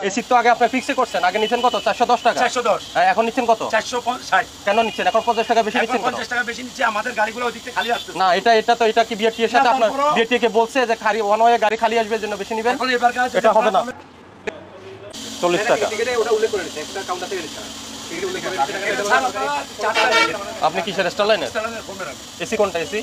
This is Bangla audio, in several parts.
এসি তো আগে আপনি ফিক্সে করছেন, আগে নিছেন কত? 410 টাকা। 410 এখন নিচ্ছেন কত? 460। কেন নিচ্ছেন এখন 50 টাকা বেশি নিচ্ছেন? 50 টাকা বেশি নিচ্ছে, আমাদের গাড়িগুলো ওই দিক থেকে খালি আসছে না। এটা কি বিআরটি এর সাথে আপনার বিআরটি কে বলছে যে খালি ওয়ান ওয়ে গাড়ি খালি আসবে জন্য বেশি নেবেন? এখন এবার কাজ এটা হবে না। 40 টাকা ওটা উল্লেখ করে দিতে একটা কাউন্টার থেকে নিতে আপনি কিসের স্টার লাইনের? এসি কোনটা? এসি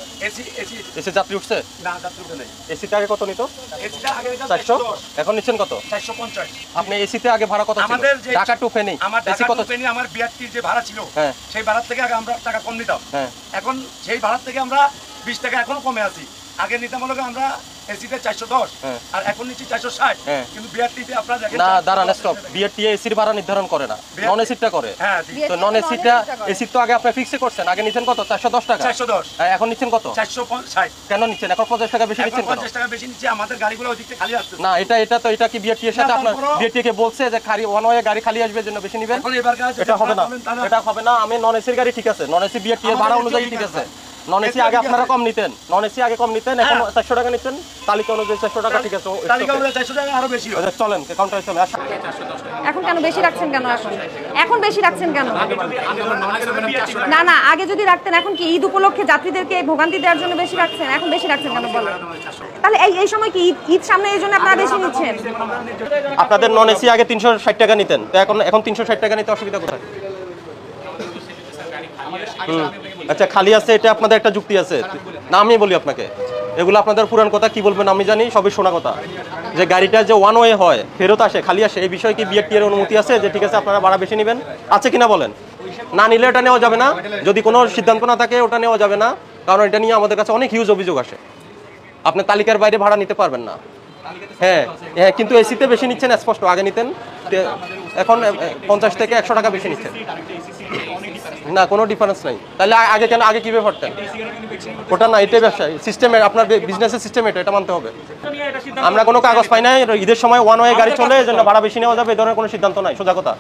এসি যাত্রী উঠছে না, যাত্রী উঠে নাই। এসিতে আগে কত নিত? এসিটা আগে 400, এখন নিচ্ছেন কত? 450। আপনি এসিতে আগে ভাড়া কত ছিল? আমাদের যে ঢাকা টু ফেনী আমার এসি ঢাকা কত? টু ফেনী আমার বিআরটির যে ভাড়া ছিল, হ্যাঁ, সেই ভাড়া থেকে আগে আমরা টাকা কম নিতাম। হ্যাঁ, এখন সেই ভাড়া থেকে আমরা 20 টাকা এখনো কমে আছি। আগে নিতাম হলো আমরা এসিতে 410 আর এখন নিচ্ছি 460। কিন্তু বিআরটিতে আপনারা দেখেন না দাঁড়ান, স্টপ। বিআরটি এসির ভাড়া নির্ধারণ করে না, নন এসিটা করে। হ্যাঁ, তো নন এসিটা এসি তো আগে আপনি ফিক্সে করছেন, আগে নিছেন কত? 410 টাকা। 410 এখন নিচ্ছেন কত? 460। কেন নিচ্ছেন এখন 50 টাকা বেশি নিচ্ছেন? 50 টাকা বেশি নিচ্ছে, আমাদের গাড়িগুলো ওই দিক থেকে খালি আসছে। না। এটা কি বিআরটি এর সাথে আপনার বিআরটি কে বলছে যে খালি ওয়ান ওয়ে গাড়ি খালি আসবে জন্য বেশি নেবেন? এখন এবার কাজ এটা হবে না, এটা হবে না। আমি নন এসির গাড়ি ঠিক আছে, নন এসি বিআরটি এর ভাড়া অনুযায়ী ঠিক আছে। নন এসি আগে আপনারা কম নিতেন, নন এসি আগে কম নিতেন, এখন 400 টাকা নিচ্ছেন। তালিকা অনুযায়ী 400 টাকা ঠিক আছে। তালিকা অনুযায়ী 400 টাকা আরো বেশি হবে। চলেন কাউন্টারে চলে আসেন। এখন কেন বেশি রাখছেন কেন? এখন বেশি রাখছেন কেন? না না, আগে যদি রাখতেন। এখন কি ঈদ উপলক্ষে যাত্রীদেরকে ভোগান্তি দেওয়ার জন্য বেশি রাখছেন? এখন বেশি রাখছেন কেন বলেন? তাহলে এই সময় কি ঈদ সামনে, এই জন্য আপনারা বেশি নিচ্ছেন? আপনাদের নন এসি আগে 360 টাকা নিতেন, তো এখন 360 টাকা নিতে অসুবিধা কোথায়? আচ্ছা, খালি আছে, এটা আপনাদের একটা যুক্তি আছে না? আমি বলি আপনাকে, এগুলো আপনাদের পুরান কথা, কি বলবেন আমি জানি, সবই শোনা কথা। যে গাড়িটা যে ওয়ান ওয়ে হয়, ফেরত আসে, খালি আসে, এই বিষয়ে কি বিআরটি এর অনুমতি আছে যে ঠিক আছে আপনারা ভাড়া বেশি নেবেন? আছে কিনা বলেন? না নিলে এটা নেওয়া যাবে না। যদি কোনো সিদ্ধান্ত না থাকে ওটা নেওয়া যাবে না, কারণ এটা নিয়ে আমাদের কাছে অনেক হিউজ অভিযোগ আসে। আপনি তালিকার বাইরে ভাড়া নিতে পারবেন না। হ্যাঁ হ্যাঁ, কিন্তু এসিতে বেশি নিচ্ছেন স্পষ্ট, আগে নিতেন, এখন 50 থেকে 100 টাকা বেশি নিচ্ছেন। না, কোনো ডিফারেন্স নাই। তাহলে আগে কেন, আগে কি ব্যাপারটা? ওটা না, এটাই ব্যবসা সিস্টেমে, আপনার বিজনেসের সিস্টেম এটা মানতে হবে। আমরা কোনো কাগজ পাই নাই ঈদের সময় ওয়ান ওয়ে গাড়ি চলে এই জন্য ভাড়া বেশি নেওয়া যাবে, এই ধরনের কোনো সিদ্ধান্ত নাই। সোজা কথা,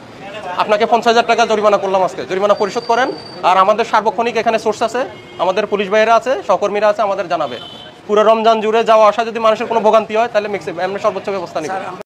আপনাকে 50,000 টাকা জরিমানা করলাম আজকে, জরিমানা পরিশোধ করেন। আর আমাদের সার্বক্ষণিক এখানে সোর্স আছে, আমাদের পুলিশ ভাইয়েরা আছে, সহকর্মীরা আছে, আমাদের জানাবে। পুরো রমজান জুড়ে যাওয়া আসা যদি মানুষের কোনো ভোগান্তি হয় তাহলে আমরা সর্বোচ্চ ব্যবস্থা নিব।